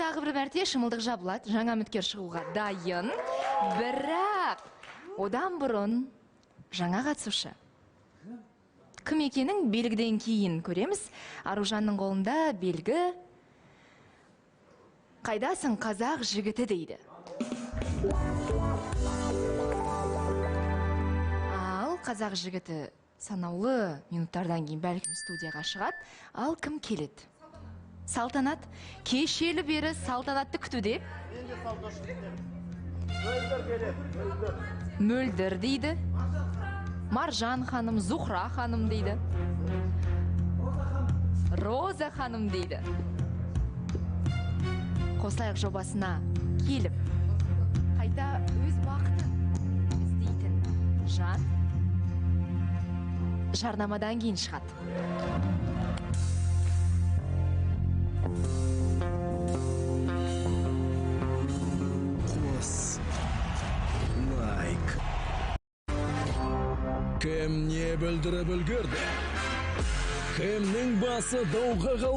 тағы бір мәрте шымылдық жабылады, жаңа үміткер шығуға дайын. Бірақ одан бұрын жаңа қатысушы. Кім екенін белгіден кейін көреміз. Аружанның қолында белгі. Қайдасың қазақ жігіті дейді. Ал қазақ жігіті санаулы минуттардан кейін бәлкім студияға шығады. Ал кім келеді? Салтанат. Кешелі бері салтанатты күтуде. Мөлдір дейді. Маржан ханым, Зухра ханым дейді. Роза ханым дейді. Қосылайық жобасына келіп, қайта өз бақытын іздейтін жан жарнамадан кейін шығады. Қос. Лайк. Кім не білдіріп үлгерді? Кімнің басы дауға қалмайды?